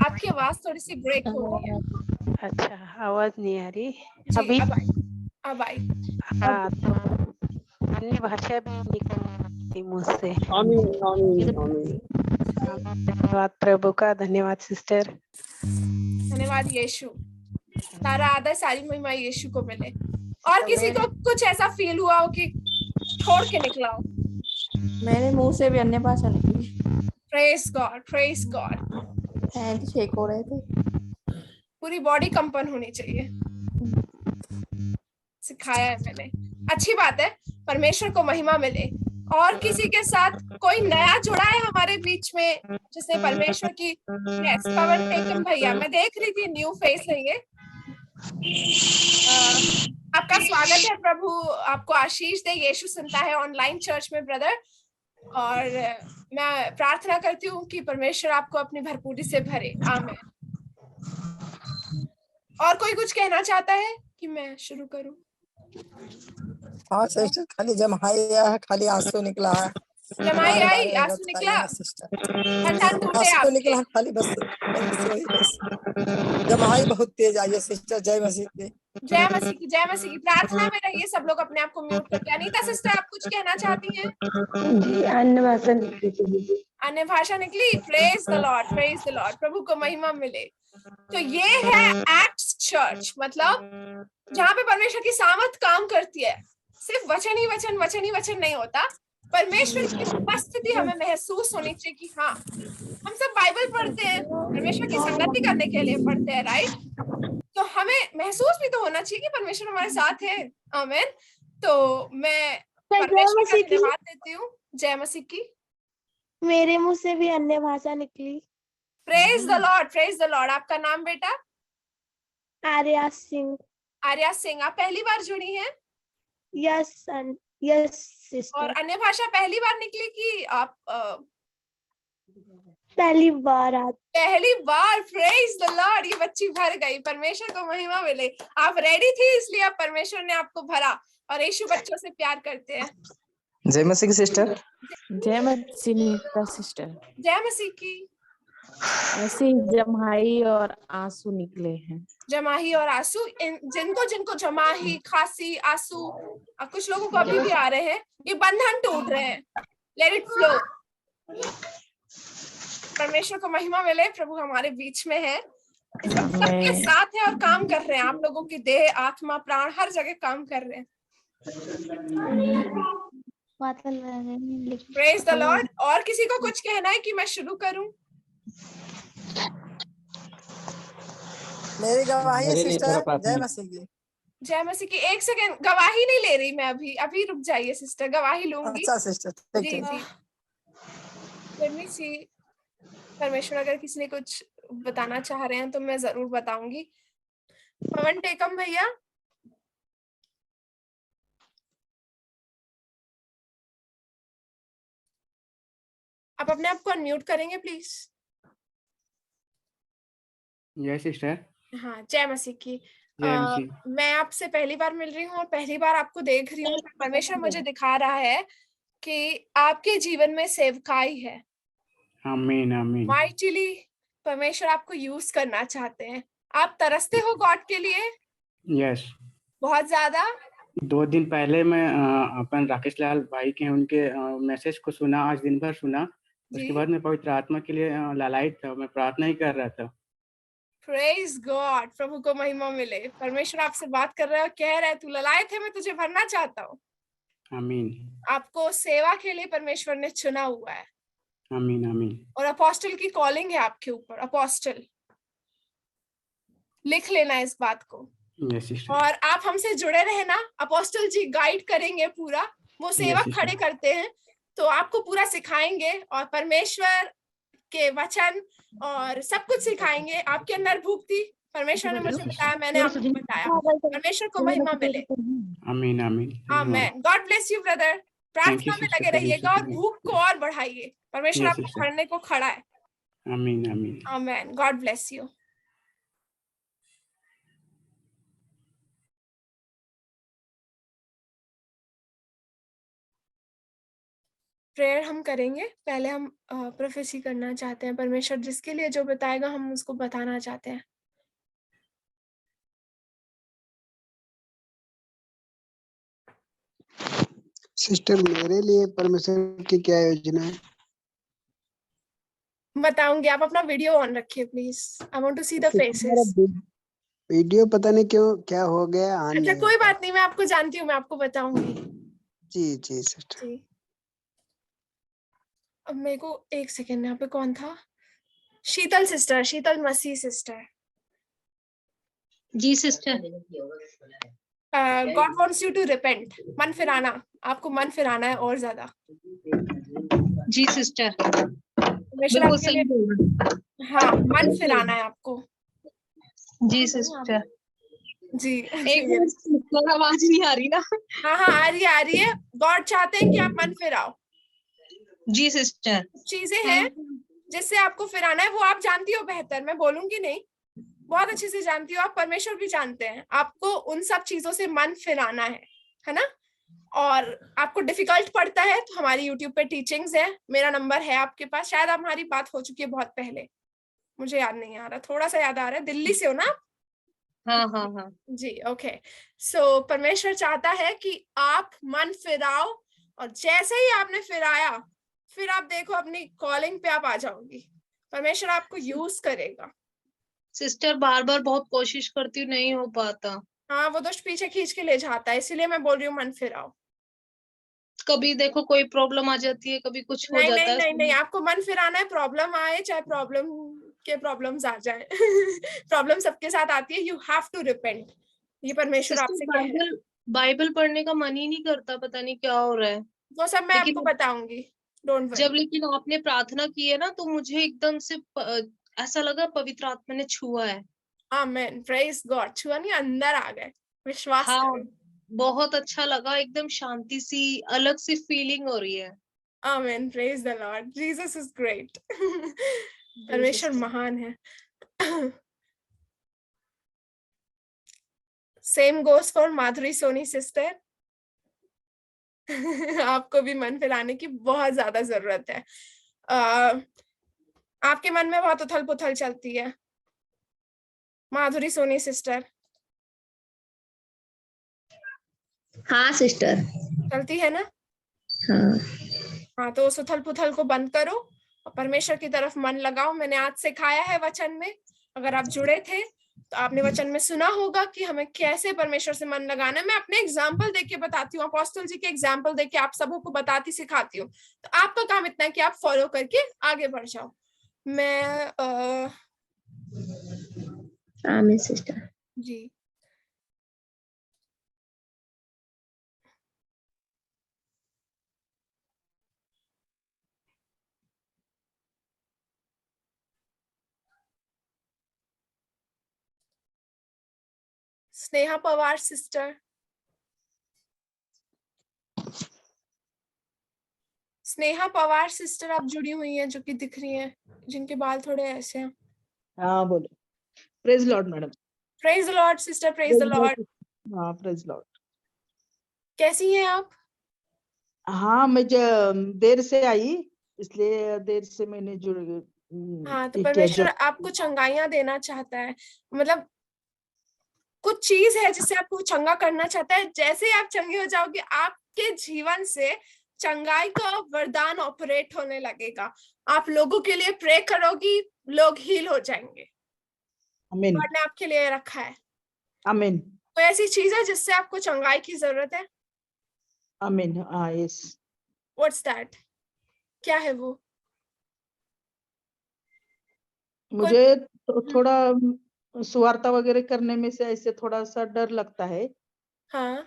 आपकी आवाज थोड़ी सी ब्रेक हो रही है। अच्छा, आवाज नहीं आ रही जी अभी। अब आई। हाँ, तो अन्य भाषा भी निकलती मुझ से। आमीन आमीन आमीन। धन्यवाद प्रभु का, धन्यवाद सिस्टर। धन्यवाद यीशु। सारा आदर सारी महिमा यीशु को मिले। और किसी को कुछ ऐसा फील हुआ हो कि छोड़ के निकला हो? मेरे मुंह से भी अन्य भाषा निकली। Praise God, praise God. Hand shake हो रहे थे। पूरी बॉडी कंपन होनी चाहिए। सिखाया है मैंने, अच्छी बात है। परमेश्वर को महिमा मिले। और किसी के साथ कोई नया जुड़ा है हमारे बीच में जिसने परमेश्वर की? यस, पवन टेकम भैया। मैं देख रही थी न्यू फेस है ये। आपका स्वागत है। प्रभु आपको आशीष दे। यीशु सुनता है ऑनलाइन चर्च में ब्रदर। और मैं प्रार्थना करती हूँ कि परमेश्वर आपको अपनी भरपूरी से भरे। आमीन। और कोई कुछ कहना चाहता है कि मैं शुरू करूं? हाँ सिस्टर, खाली जमाई है, खाली आंसू निकला है। जमाई बारे आई, बारे आंसू निकला। बताइए सिस्टर। धन टूटे आंसू आपके। निकला खाली, बस वही बस। जमाई बहुत तेज आई है सिस्टर। जय मसीह की। जय मसीह की, जय मसीह की। प्रार्थना में रहिए सब लोग अपने आप को म्यूट करके। अनीता सिस्टर, आप कुछ कहना चाहती हैं? जी, अन्य भाषा निकली। अन्य भाषा निकली। Praise the Lord, praise the Lord. प्रभु को महिमा मिले। तो ये है एक्ट्स चर्च, मतलब जहाँ पे परमेश्वर की सामर्थ काम करती है। सिर्फ वचन ही वचन, वचन ही वचन नहीं होता। परमेश्वर की उपस्थिति हमें महसूस होनी चाहिए कि हाँ, हम सब बाइबल पढ़ते हैं, परमेश्वर की संगति करने के लिए पढ़ते हैं, राइट? तो हमें महसूस भी तो होना चाहिए कि परमेश्वर हमारे साथ है। आमीन। तो मैं परमेश्वर का धन्यवाद देती हूँ। जय मसीह की। मेरे मुंह से भी अन्य भाषा निकली। Praise the Lord, praise the Lord. आपका नाम बेटा? आर्या सिंह। आर्या सिंह। आप पहली बार जुड़ी हैं? यस यस और सिस्टर। अन्य भाषा पहली बार निकली कि आप पहली बार आज। पहली बार? Praise the Lord. ये बच्ची भर गई। परमेश्वर को महिमा मिले। आप रेडी थी, इसलिए अब परमेश्वर ने आपको भरा। और यीशु बच्चों से प्यार करते हैं। जय मसीह की सिस्टर। जय मसीह का सिस्टर। जय मसीह की। ऐसे ही जमाई और आंसू निकले हैं। जमाही और आंसू। जिनको जिनको जमाही, खांसी, आंसू, कुछ लोगों को अभी भी आ रहे हैं। ये बंधन टूट रहे हैं। Let it flow. परमेश्वर को महिमा मिले। प्रभु हमारे बीच में है, सबके साथ है और काम कर रहे हैं। आप लोगों की देह, आत्मा, प्राण हर जगह काम कर रहे हैं। Praise the Lord. और किसी को कुछ कहना है कि मैं शुरू करूं? मेरी गवाही है सिस्टर। जय मसीह की। जय मसीह की। एक सेकेंड, गवाही नहीं ले रही मैं अभी। अभी रुक जाइए सिस्टर, गवाही लूंगी। अच्छा सिस्टर, ठीक जी ठीक। जी। Let me see। परमेश्वर अगर किसी ने कुछ बताना चाह रहे हैं तो मैं जरूर बताऊंगी। पवन टेकम भैया। आप अपने आप को अनम्यूट करेंगे प्लीज? Yes sister. हाँ, जय मसीह की। जय मसीह। मैं आपसे पहली बार मिल रही हूँ और पहली बार आपको देख रही हूँ। परमेश्वर मुझे दिखा रहा है कि आपके जीवन में सेवकाई है। आमीन आमीन। माइटिली परमेश्वर आपको यूज करना चाहते हैं। आप तरसते हो गॉड के लिए यस। बहुत ज्यादा। 2 दिन पहले मैं अपन राकेश लाल भाई के उनके मैसेज को सुना, आज दिन भर सुना। उसके बाद मैं पवित्र आत्मा के लिए लालायित था। मैं प्रार्थना ही कर रहा था। Praise God. प्रभु को महिमा मिले। परमेश्वर आपसे बात कर रहा है, कह रहा है तू ललायत है, मैं तुझे भरना चाहता हूँ। आमीन। आपको सेवा के लिए परमेश्वर ने चुना हुआ है। आमीन आमीन। और अपोस्टल की कॉलिंग है आपके ऊपर। अपोस्टल, लिख लेना इस बात को। और आप हमसे जुड़े रहना। अपोस्टल जी गाइड करेंगे पूरा। वो सेवक खड़े करते हैं तो आपको पूरा सिखाएंगे और परमेश्वर के वचन और सब कुछ सिखाएंगे। आपके अंदर भूख थी, परमेश्वर ने मुझे बताया, मैंने आपको बताया। परमेश्वर को महिमा मिले। आमीन आमीन। आमीन। God bless you brother. प्रार्थना में लगे रहिएगा और भूख को और बढ़ाइए। परमेश्वर आपको भरने को खड़ा है। आमीन आमीन। आमीन। God bless you. प्रेयर हम करेंगे, पहले हम प्रोफेसी करना चाहते हैं। परमेश्वर जिसके लिए जो बताएगा हम उसको बताना चाहते हैं। सिस्टर मेरे लिए परमेश्वर की क्या योजना है? बताऊंगी, आप अपना वीडियो ऑन रखिए please, I want to see the faces. Video पता नहीं क्यों क्या हो गया, ऑन अच्छा नहीं कोई होता। बात नहीं, मैं आपको जानती हूँ, मैं आपको बताऊंगी। जी जी सिस्टर। जी अब मेरे को एक सेकेंड, यहाँ पे कौन था? Sheetal sister, Sheetal Masih sister. जी sister. God wants you to repent, मन फिराना, आपको मन फिराना है और ज्यादा। जी सिस्टर, परमेश्वर बिल्कुल आपके सही लिए, बोल रहे हाँ मन फिराना है आपको। हैं। जी सिस्टर। जी एक मिनट सिस्टर, आवाज नहीं आ रही ना। हाँ हाँ आ रही है, आ रही है। गॉड चाहते हैं कि आप मन फिराओ। जी सिस्टर। चीजें हैं जिससे आपको फिराना है, वो आप जानती हो बेहतर, मैं बोलूंगी नहीं, बहुत अच्छे से जानती हो आप, परमेश्वर भी जानते हैं। आपको उन सब चीजों से मन फिराना है ना? और आपको डिफिकल्ट पड़ता है तो हमारी यूट्यूब पे टीचिंग्स है, मेरा नंबर है आपके पास, शायद हमारी बात हो चुकी है बहुत पहले, मुझे याद नहीं आ रहा, थोड़ा सा याद आ रहा है। दिल्ली से हो ना? हाँ हाँ हाँ जी ओके। सो परमेश्वर चाहता है कि आप मन फिराओ, और जैसे ही आपने फिराया, फिर आप देखो अपनी कॉलिंग पे आप आ जाओगी, परमेश्वर आपको यूज करेगा। सिस्टर, बार बार बहुत कोशिश करती हूँ, नहीं हो पाता। हाँ वो दुष्ट पीछे खींच के ले जाता है, इसीलिए मैं बोल रही हूँ मन फिराओ। कभी देखो कोई प्रॉब्लम आ जाती है, कभी कुछ हो नहीं जाता नहीं है। नहीं नहीं, आपको मन फिराना है, प्रॉब्लम आए चाहे प्रॉब्लम के प्रॉब्लम्स आ जाए प्रॉब्लम सबके साथ आती है, यू हैव टू रिपेंट, ये परमेश्वर सिस्टर, आपसे कह रहा है। बाइबल पढ़ने का मन ही नहीं करता, पता नहीं क्या हो रहा है। वो सब मैं आपको लेकिन बताऊंगी, डोंट जब वरी। लेकिन आपने प्रार्थना की है ना, तो मुझे एकदम से ऐसा लगा पवित्र आत्मा ने छुआ है। आमेन, प्रेज गॉड, छुआ नहीं, अंदर आ गए, विश्वास हाँ, करो। बहुत अच्छा लगा, एकदम शांति सी अलग सी फीलिंग हो रही है। Amen, praise the lord, Jesus is great जी परमेश्वर सिस्टर। महान है same goes for Madhuri Soni sister आपको भी मन फिराने की बहुत ज्यादा जरूरत है। आपके मन में बहुत उथल पुथल चलती है माधुरी सोनी सिस्टर, हाँ सिस्टर। चलती है ना? हाँ हाँ तो उस उथल पुथल को बंद करो और परमेश्वर की तरफ मन लगाओ। मैंने आज सिखाया है वचन में, अगर आप जुड़े थे तो आपने वचन में सुना होगा कि हमें कैसे परमेश्वर से मन लगाना है। मैं अपने एग्जाम्पल देके बताती हूँ, अपोस्टल जी के एग्जाम्पल देके आप सबों को बताती सिखाती हूँ। तो आपका काम इतना है कि आप फॉलो करके आगे बढ़ जाओ। मैं आमीन सिस्टर। जी स्नेहा पवार सिस्टर, स्नेहा पवार सिस्टर आप जुड़ी हुई हैं, जो कि दिख रही हैं, जिनके बाल थोड़े ऐसे हैं। हाँ बोलो। Praise Lord madam. Praise the Lord sister, praise the lord. हाँ प्रेज लॉर्ड। कैसी हैं आप? हाँ मैं देर से आई, इसलिए देर से मैंने जुड़ हाँ तो ठीक है परमेश्वर आपको चंगाइयां देना चाहता है, मतलब कुछ चीज है जिससे आपको चंगा करना चाहता है। जैसे ही आप चंगे हो जाओगे, आपके जीवन से चंगाई का वरदान ऑपरेट होने लगेगा। आप लोगों के लिए प्रे करोगी, लोग हील हो जाएंगे। आमीन गॉड ने आपके लिए रखा है। आमीन कोई ऐसी चीज है जिससे आपको चंगाई की जरूरत है? आमीन। हाँ यस। What's that? क्या है वो? मुझे थोड़ा सुवार्ता वगैरह करने में से ऐसे थोड़ा सा डर लगता है। हाँ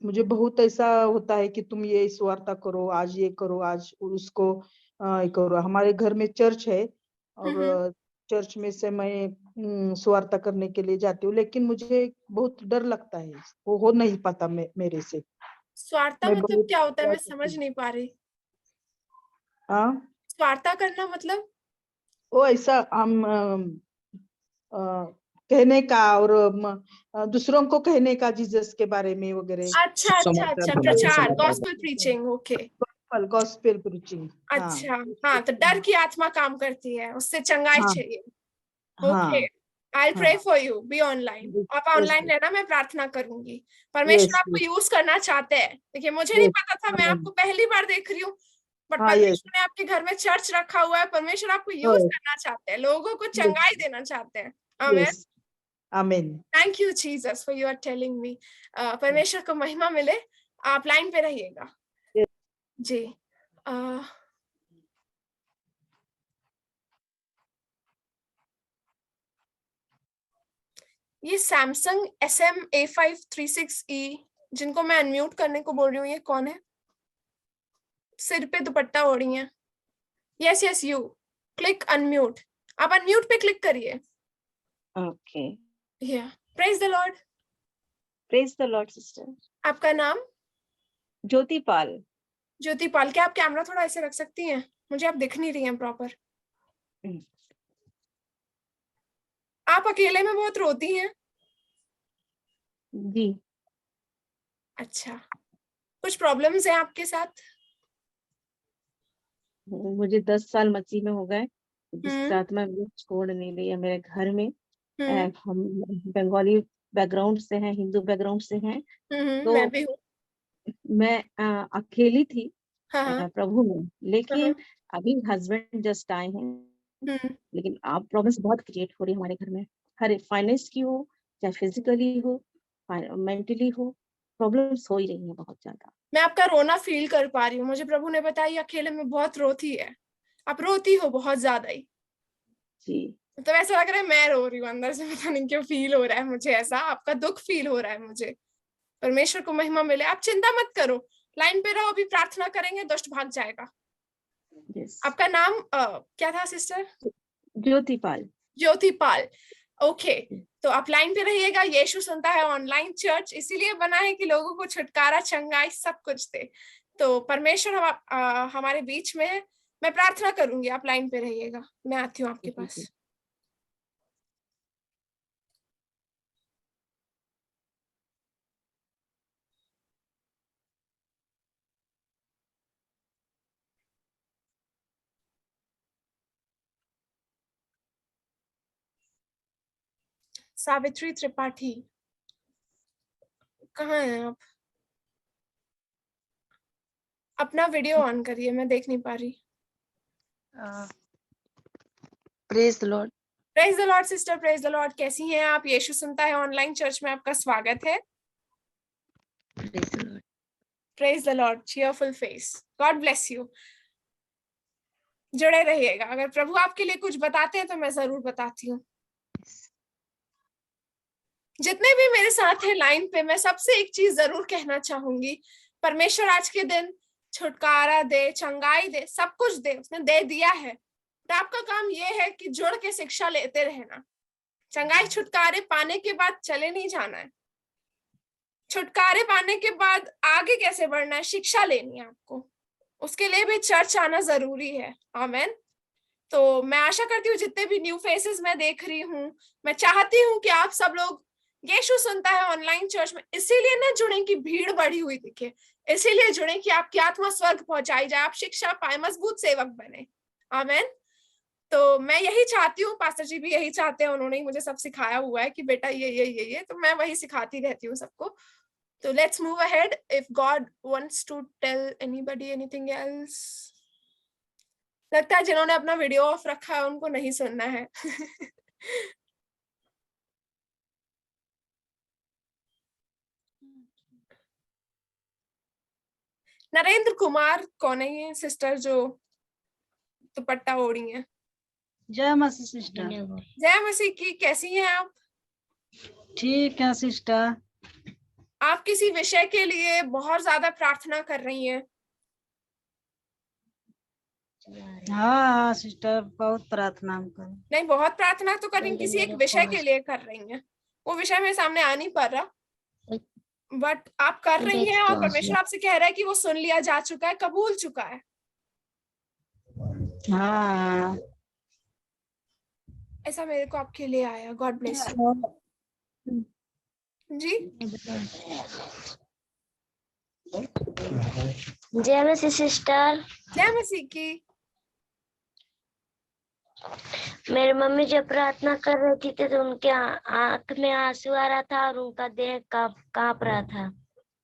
मुझे बहुत ऐसा होता है कि तुम ये सुवार्ता करो, आज ये करो, आज उसको ये करो। हमारे घर में चर्च है और चर्च में से मैं सुवार्ता करने के लिए जाती हूँ, लेकिन मुझे बहुत डर लगता है, वो हो नहीं पाता मेरे से। स्वार्था मैं मतलब बहुत क्या होता है? मैं समझ नहीं पा रही। हाँ स्वार्था करना मतलब? वो ऐसा हम कहने का और दूसरों को कहने का जीसस के बारे में वगैरह। अच्छा अच्छा अच्छा, प्रचार, gospel preaching, okay, gospel preaching. अच्छा। हाँ, तो डर की आत्मा काम करती है, उससे चंगाई हाँ, चाहिए। हाँ, okay, I pray for you, be online. आप ऑनलाइन रहना, मैं प्रार्थना करूंगी। परमेश्वर आपको यूज करना चाहते हैं। देखिए, मुझे नहीं पता था, मैं आपको पहली बार देख रही हूँ, बट परमेश्वर ने आपके घर में चर्च रखा हुआ है। परमेश्वर आपको यूज करना चाहते हैं, लोगों को चंगाई देना चाहते हैं। आमीन, आमीन। Thank you Jesus for you are telling me. परमेश्वर को महिमा मिले। आप लाइन पे रहिएगा जी। ये सैमसंग SM-A536E जिनको मैं अनम्यूट करने को बोल रही हूँ, ये कौन है? सिर पे दुपट्टा ओढ़ी है। Yes yes, you click unmute. आप अनम्यूट पे क्लिक करिए। ओके, या praise the Lord. Praise the Lord sister. आपका नाम? ज्योतिपाल। ज्योतिपाल, क्या आप कैमरा थोड़ा ऐसे रख सकती हैं? मुझे आप दिख नहीं रही हैं प्रॉपर। आप अकेले में बहुत रोती हैं? जी। अच्छा, कुछ प्रॉब्लम्स हैं आपके साथ? मुझे 10 साल मसीह में हो गए, जिस आत्मा मुझे छोड़ नहीं रही है मेरे घर में। हम बंगाली बैकग्राउंड से हैं, हिंदू बैकग्राउंड से हैं। तो मैं भी हूँ। मैं अकेली थी हाँ, प्रभु में, लेकिन अभी हस्बैंड जस्ट आए हैं। लेकिन आप प्रॉब्लम्स बहुत क्रिएट हो रही है हमारे घर में, हर फाइनेंस की हो, चाहे फिजिकली हो, मेंटली हो, प्रॉब्लम्स हो ही रही है बहुत ज्यादा। मैं आपका रोना फील कर पा रही हूँ। मुझे प्रभु ने बताया अकेले में बहुत रोती है। आप रोती हो बहुत ज्यादा ही जी। तो ऐसा लग रहा है मैं रो रही हूँ अंदर से, पता नहीं क्यों फील हो रहा है मुझे ऐसा। आपका दुख फील हो रहा है मुझे। परमेश्वर को महिमा मिले। आप चिंता मत करो, लाइन पे रहो, अभी प्रार्थना करेंगे, दुष्ट भाग जाएगा। आपका नाम क्या था सिस्टर? ज्योतिपाल। ज्योतिपाल, ओके। तो आप लाइन पे रहिएगा। यीशु सुनता है ऑनलाइन चर्च इसीलिए बना है कि लोगों को छुटकारा, चंगाई सब कुछ दे। तो परमेश्वर हमारे बीच में है। मैं प्रार्थना करूंगी, आप लाइन पे रहिएगा, मैं आती हूँ आपके पास। सावित्री त्रिपाठी, कहाँ हैं आप? अपना वीडियो ऑन करिए, मैं देख नहीं पा रही। Praise the Lord. Praise the Lord sister, praise the Lord. कैसी हैं आप? यीशु सुनता है ऑनलाइन चर्च में आपका स्वागत है। Praise the Lord. Cheerful face, God bless you. जुड़े रहिएगा। अगर प्रभु आपके लिए कुछ बताते हैं तो मैं जरूर बताती हूँ। जितने भी मेरे साथ हैं लाइन पे, मैं सबसे एक चीज जरूर कहना चाहूंगी। परमेश्वर आज के दिन छुटकारा दे, चंगाई दे, सब कुछ दे, उसने दे दिया है। तो आपका काम ये है कि जुड़ के शिक्षा लेते रहना। चंगाई छुटकारे पाने के बाद चले नहीं जाना है। छुटकारे पाने के बाद आगे कैसे बढ़ना है, शिक्षा लेनी है आपको। उसके लिए भी चर्च आना जरूरी है। आमीन। तो मैं आशा करती हूँ जितने भी न्यू फेसेस मैं देख रही हूँ, मैं चाहती हूँ कि आप सब लोग यीशु सुनता है ऑनलाइन चर्च में इसीलिए ना जुड़े कि भीड़ बढ़ी हुई दिखे, इसीलिए जुड़े कि आपकी आत्मा स्वर्ग पहुंचाई जाए, आप शिक्षा पाए, मजबूत सेवक बने। आमीन। तो मैं यही चाहती हूँ, पास्टर जी भी यही चाहते हैं, उन्होंने ही मुझे सब सिखाया हुआ है कि बेटा ये, तो मैं वही सिखाती रहती हूँ सबको। तो let's move ahead. If God wants to tell anybody anything else. लगता है जिन्होंने अपना वीडियो ऑफ रखा है उनको नहीं सुनना है। नरेंद्र कुमार कौन है ये सिस्टर जो दुपट्टा ओढ़ी है? जय मसीह सिस्टर। जय मसीह की। कैसी हैं आप? ठीक है सिस्टर। आप किसी विषय के लिए बहुत ज्यादा प्रार्थना कर रही हैं? हाँ सिस्टर, बहुत प्रार्थना कर। नहीं, बहुत प्रार्थना तो कर रही, किसी एक विषय के लिए कर रही हैं। वो विषय मेरे सामने आ नहीं पा रहा, बट आप कर रही हैं और परमेश्वर आपसे कह रहा है कि वो सुन लिया जा चुका है, कबूल चुका है। हाँ ऐसा मेरे को आपके लिए आया। गॉड ब्लेस यू जी। जय मसीह सिस्टर। जय मसीह की। मेरी मम्मी जब प्रार्थना कर रही थी तो उनके आंख में आंसू आ रहा था और उनका देह कांप रहा था।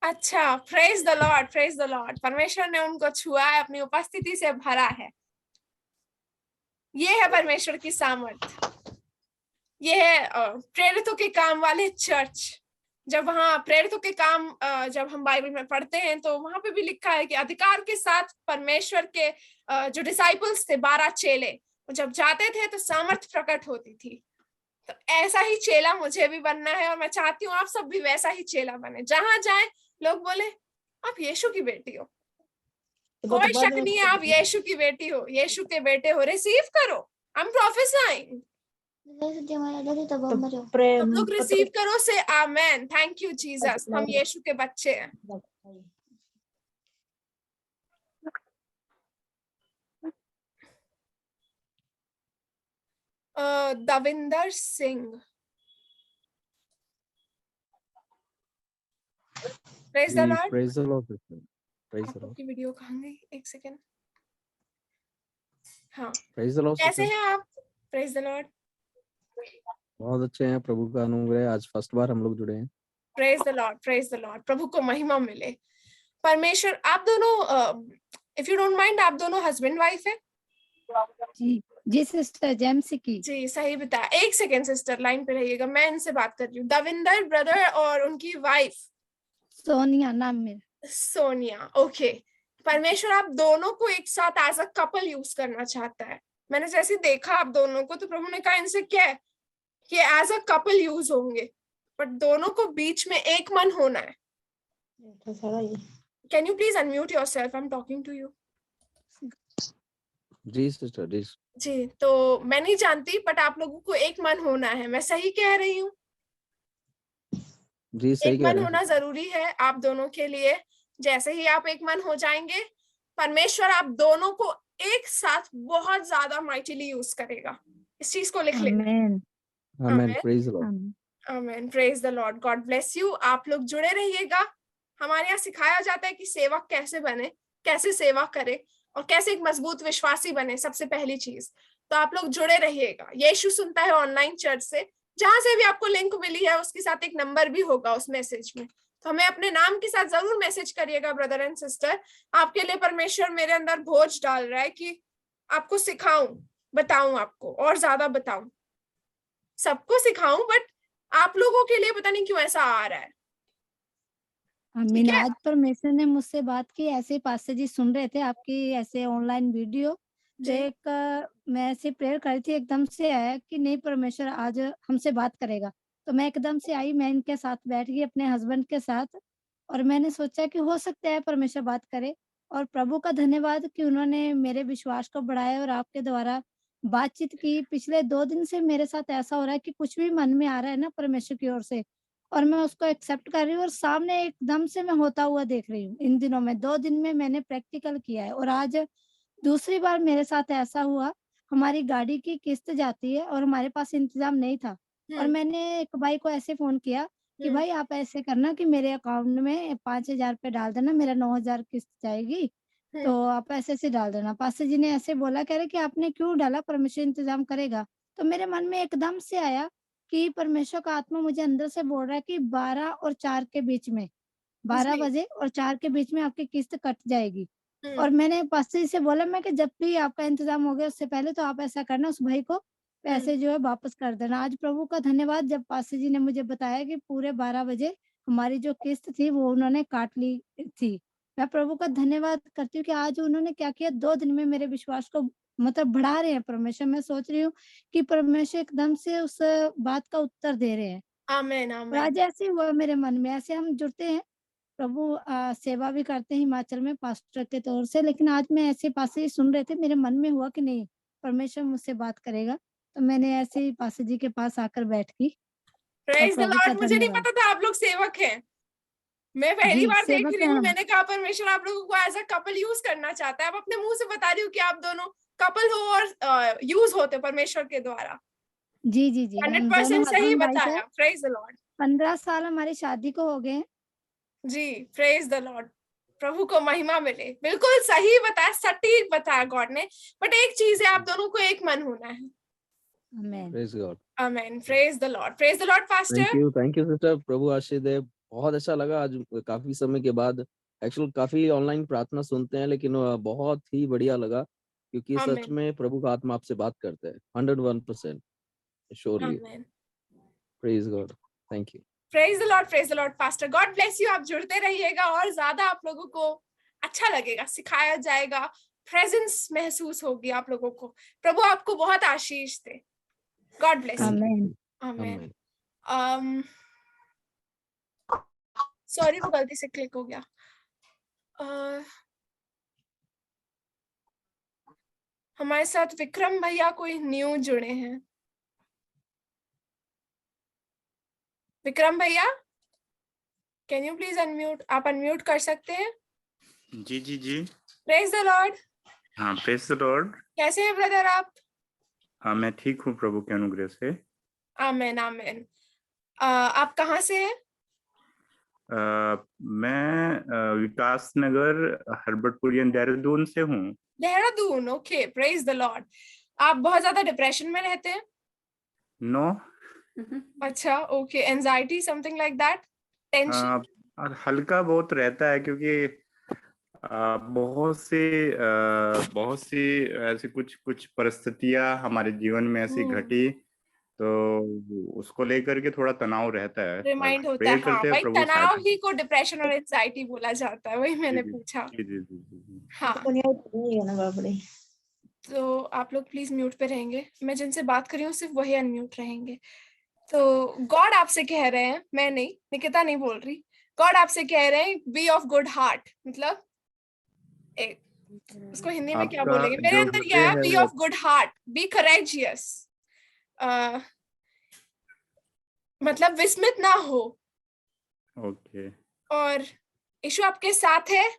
अच्छा, praise the Lord, praise the Lord. परमेश्वर ने उनको छुआ है, अपनी उपस्थिति से भरा है। ये है परमेश्वर की सामर्थ। ये है प्रेरितों के काम वाले चर्च। जब वहां प्रेरितों के काम जब हम बाइबल में पढ़ते हैं तो वहां पे भी लिखा है कि अधिकार के साथ परमेश्वर के जो डिसाइपल्स थे, 12 चेले, जब जाते थे तो सामर्थ प्रकट होती थी। तो ऐसा ही चेला मुझे भी बनना है और मैं चाहती हूँ आप सब भी वैसा ही चेला बने। जहां जाए लोग बोले आप यीशु की बेटी हो, कोई शक नहीं है, आप यीशु की बेटी हो, यीशु के बेटे हो, रिसीव करो। I am prophesying. हम लोग रिसीव करो से आमेन। थैंक यू जीसस, हम यीशु के बच्चे हैं। Davinder Singh, praise the Lord. Praise the Lord sister, praise the Lord. आपकी वीडियो कहाँ गई? एक सेकंड। हाँ, प्रेज द लॉर्ड कैसे सिस्टर। हैं आप? Praise the Lord. बहुत अच्छे हैं, प्रभु का अनुग्रह। आज फर्स्ट बार हम लोग जुड़े हैं। Praise the Lord, praise the Lord. प्रभु को महिमा मिले। परमेश्वर, आप दोनों इफ यू डोंट माइंड, आप दोनों हस्बैंड वाइफ है? जी सिस्टर, जेम्स की। जी, सही बताया। एक सेकंड सिस्टर, लाइन पे रहिएगा, मैं इनसे बात कर रही हूँ। दविंदर ब्रदर और उनकी वाइफ सोनिया नाम मेरा। सोनिया, ओके। परमेश्वर आप दोनों को एक साथ एज अ कपल यूज करना चाहता है। मैंने जैसे देखा आप दोनों को तो प्रभु ने कहा इनसे क्या है कि एज अ कपल यूज होंगे, बट दोनों को बीच में एक मन होना है। Can you please unmute yourself? I am talking to you. जी सिस्टर, जी। जी, तो मैं नहीं जानती, बट आप लोगों को एक मन होना है। मैं सही कह रही हूँ? जी सही एक कह मन रहे होना हैं। जरूरी है आप दोनों के लिए। जैसे ही आप एक मन हो जाएंगे, परमेश्वर आप दोनों को एक साथ बहुत ज्यादा माइटिली यूज करेगा। इस चीज को लिख लेना। Amen. Amen, praise the lord. Amen. Amen, praise the lord. God bless you. आप लोग जुड़े रहिएगा। हमारे यहाँ सिखाया जाता है कि सेवक कैसे बने, कैसे सेवा करे और कैसे एक मजबूत विश्वासी बने। सबसे पहली चीज तो आप लोग जुड़े रहिएगा। यीशु सुनता है ऑनलाइन चर्च से, जहां से भी आपको लिंक मिली है उसके साथ एक नंबर भी होगा उस मैसेज में, तो हमें अपने नाम के साथ जरूर मैसेज करिएगा ब्रदर एंड सिस्टर। आपके लिए परमेश्वर मेरे अंदर बोझ डाल रहा है कि आपको सिखाऊं, बताऊं, आपको और ज्यादा बताऊं, सबको सिखाऊं, बट आप लोगों के लिए पता नहीं क्यों ऐसा आ रहा है। आमीन। आज परमेश्वर ने मुझसे बात की, ऐसे पास्टर जी सुन रहे थे आपकी ऐसे ऑनलाइन वीडियो, तो एक मैं ऐसे प्रेयर कर रही थी, एकदम से आया कि नहीं परमेश्वर आज हमसे बात करेगा। तो मैं एकदम से आई, मैं इनके साथ बैठ गई अपने हस्बैंड के साथ, और मैंने सोचा कि हो सकता है परमेश्वर बात करे। और प्रभु का धन्यवाद कि उन्होंने मेरे विश्वास को बढ़ाया और आपके द्वारा बातचीत की। पिछले 2 दिन से मेरे साथ ऐसा हो रहा है कि कुछ भी मन में आ रहा है ना परमेश्वर की ओर से, और मैं उसको एक्सेप्ट कर रही हूँ और सामने एकदम से मैं होता हुआ देख रही हूँ। इन दिनों में 2 दिन में मैंने प्रैक्टिकल किया है, और आज दूसरी बार मेरे साथ ऐसा हुआ। हमारी गाड़ी की किस्त जाती है और हमारे पास इंतजाम नहीं था, और मैंने एक भाई को ऐसे फोन किया कि भाई आप ऐसे करना कि मेरे अकाउंट में 5,000 रुपए डाल देना, मेरा 9,000 किस्त जाएगी, तो आप ऐसे से डाल देना। पास्टर जी ने ऐसे बोला, कह रहे कि आपने क्यों डाला, परमेश्वर इंतजाम करेगा। तो मेरे मन में एकदम से आया कि परमेश्वर का आत्मा मुझे अंदर से बोल रहा है कि 12 और 4 के बीच में, 12 बजे और 4 के बीच में आपकी किस्त कट जाएगी। और मैंने पास्टर जी से बोला, मैं कि जब भी आपका इंतजाम हो गया उससे पहले तो आप ऐसा करना, उस भाई को पैसे जो है वापस कर देना। आज प्रभु का धन्यवाद, जब पास्टर जी ने मुझे बताया कि पूरे 12 बजे हमारी जो किस्त थी वो उन्होंने काट ली थी। मैं प्रभु का धन्यवाद करती हूँ कि आज उन्होंने क्या किया, 2 दिन में मेरे विश्वास को मतलब बढ़ा रहे हैं परमेश्वर। मैं सोच रही हूँ कि परमेश्वर एकदम से उस बात का उत्तर दे रहे हैं। आमीन, और आमीन। आज ऐसे हुआ मेरे मन में, ऐसे हम जुड़ते हैं, प्रभु सेवा भी करते हैं हिमाचल में पास्टर के तौर से, लेकिन आज मैं ऐसे पासे ही सुन रहे थे, मेरे मन में हुआ कि नहीं परमेश्वर मुझसे बात करेगा, तो मैंने ऐसे ही पास्टर जी के पास आकर बैठ गई। Praise the Lord. मुझे नहीं पता था आप लोग सेवक हैं, मैं पहली बार देख रही हूँ। मैंने कहा परमेश्वर आप लोगों को एज अ कपल यूज करना चाहता है। अब अपने मुंह से बता रही हूँ कि आप दोनों कपल हो और यूज होते परमेश्वर के द्वारा। जी जी जी, हम 100% दोनों सही हस्बैंड वाइफ बताया। है। Praise the Lord. 15 साल हमारी शादी को हो गए। जी, प्रेज द लॉर्ड। प्रभु को महिमा मिले। बिल्कुल सही बताया, सटीक बताया गॉड ने। बट एक चीज है, आप दोनों को एक मन होना है। Amen. Praise God. Amen. Praise the Lord. Praise the lord pastor. Thank you sister. प्रभु आशीष दे। बहुत अच्छा लगा आज काफी समय के बाद। एक्चुअल काफी ऑनलाइन प्रार्थना सुनते हैं, लेकिन बहुत ही बढ़िया लगा, क्योंकि सच आमेन। में प्रभु का आत्मा आपसे बात करता है 101% surely. Amen. Praise God. Thank you. Praise the Lord. Praise the lord pastor. God bless you. आप जुड़ते रहिएगा और ज्यादा आप लोगों को अच्छा लगेगा, सिखाया जाएगा, प्रेजेंस महसूस होगी आप लोगों को। प्रभु आपको बहुत आशीष दे। God bless you. Amen. Amen. Sorry, वो गलती से क्लिक हो गया। हमारे साथ विक्रम भैया कोई न्यू जुड़े हैं। विक्रम भैया, कैन यू प्लीज अनम्यूट? आप अनम्यूट कर सकते हैं? जी जी जी। Praise the lord. हाँ, प्रेज द लॉर्ड। कैसे हैं ब्रदर आप? हाँ, मैं ठीक हूँ प्रभु के अनुग्रह से। आमेन आमेन। आप कहाँ से हैं? मैं विकास नगर, हर्बर्टपुरियन, देहरादून से हूँ। Dehradun. Okay, praise the Lord. आप बहुत ज्यादा डिप्रेशन में रहते हैं? नो। अच्छा, okay. Anxiety, something like that? Tension? हल्का बहुत रहता है, क्योंकि बहुत सी ऐसी कुछ परिस्थितियां हमारे जीवन में ऐसी घटी, तो उसको लेकर के थोड़ा तनाव रहता है। रिमाइंड होता है। हाँ भाई, तनाव ही को डिप्रेशन और एंजाइटी बोला जाता है, वही मैंने पूछा। जी जी जी। हाँ, तो आप लोग प्लीज म्यूट पे रहेंगे। मैं जिनसे बात कर रही हूँ सिर्फ वही अनम्यूट रहेंगे। तो गॉड आपसे कह रहे हैं, मैं नहीं, निकिता नहीं बोल रही, गॉड आपसे कह रहे हैं बी ऑफ गुड हार्ट। मतलब उसको हिंदी में क्या बोलेंगे? मेरे अंदर क्या है? Be of good heart, be courageous. मतलब विस्मित ना हो। ओके। और यीशु आपके साथ है।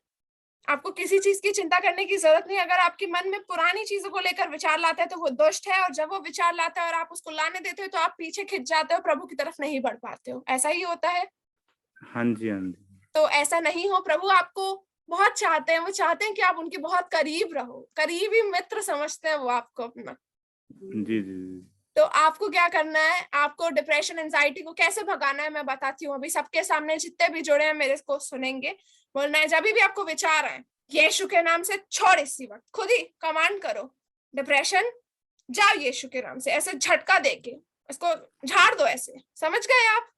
आपको किसी चीज की चिंता करने की जरूरत नहीं। अगर आपके मन में पुरानी चीजों को लेकर विचार लाता है तो वो दुष्ट है, और जब वो विचार लाता है और आप उसको लाने देते हो तो आप पीछे खिंच जाते हो, प्रभु की तरफ नहीं बढ़ पाते हो। ऐसा ही होता है। हाँ जी, हाँ जी। तो ऐसा नहीं हो। प्रभु आपको बहुत चाहते हैं। वो चाहते हैं कि आप उनके बहुत करीब रहो। करीबी मित्र समझते हैं वो आपको अपना। जी जी। तो आपको क्या करना है? आपको डिप्रेशन, एंजाइटी को कैसे भगाना है मैं बताती हूँ। अभी सबके सामने जितने भी जुड़े हैं मेरे को सुनेंगे। बोलना है, जब भी आपको विचार आए, यीशु के नाम से छोड़ इसी वक्त। खुद ही कमांड करो, डिप्रेशन जाओ यीशु के नाम से। ऐसे झटका देके इसको झाड़ दो। ऐसे समझ गए आप?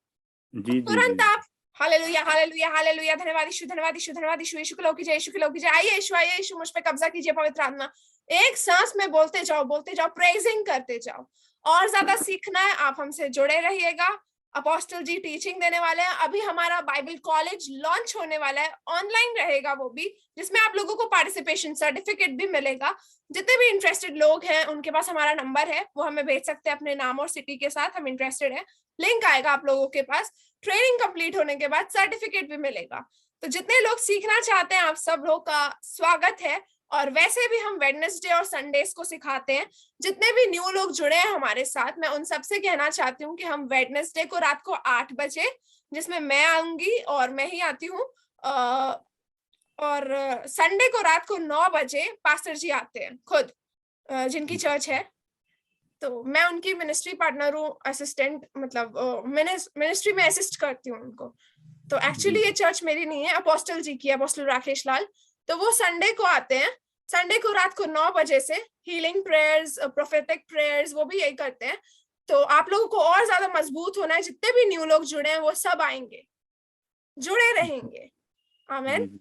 जी तुरंत आप हालेलुया हालेलुया हालेलुया, धन्यवाद यीशु, धन्यवाद यीशु, धन्यवाद यीशु, यीशु के लोग कीजिए, यीशु के लोग कीजिए। आइए यीशु, आइए यीशु, मुझ पे कब्जा कीजिए पवित्र आत्मा। एक सांस में बोलते जाओ, प्रेजिंग करते जाओ। और ज्यादा सीखना है, आप हमसे जुड़े रहिएगा। अपोस्टल जी टीचिंग देने वाले हैं। अभी हमारा बाइबल कॉलेज लॉन्च होने वाला है, ऑनलाइन रहेगा वो भी, जिसमें आप लोगों को पार्टिसिपेशन सर्टिफिकेट भी मिलेगा। जितने भी इंटरेस्टेड लोग हैं उनके पास हमारा नंबर है, वो हमें भेज सकते हैं अपने नाम और सिटी के साथ। हम इंटरेस्टेड हैं। लिंक आएगा आप लोगों के पास। ट्रेनिंग कंप्लीट होने के बाद सर्टिफिकेट भी मिलेगा। तो जितने लोग सीखना चाहते हैं, आप सब लोग का स्वागत है। और वैसे भी हम वेडनेसडे और संडेज को सिखाते हैं। जितने भी न्यू लोग जुड़े हैं हमारे साथ, मैं उन सबसे कहना चाहती हूँ कि हम वेडनेसडे को रात को 8 बजे, जिसमें मैं आऊंगी और मैं ही आती हूँ, और संडे को रात को 9 बजे पास्टर जी आते हैं खुद, जिनकी चर्च है। तो मैं उनकी मिनिस्ट्री पार्टनर हूँ, असिस्टेंट, मतलब मिनिस्ट्री में असिस्ट करती हूँ उनको। तो एक्चुअली ये चर्च मेरी नहीं है, अपोस्टल जी की, अपोस्टल राकेश लाल। तो वो संडे को आते हैं, संडे को रात को 9 बजे से हीलिंग प्रेयर्स, प्रोफेटिक प्रेयर्स, वो भी यही करते हैं। तो आप लोगों को और ज्यादा मजबूत होना है। जितने भी न्यू लोग जुड़े हैं वो सब आएंगे, जुड़े रहेंगे। आमीन।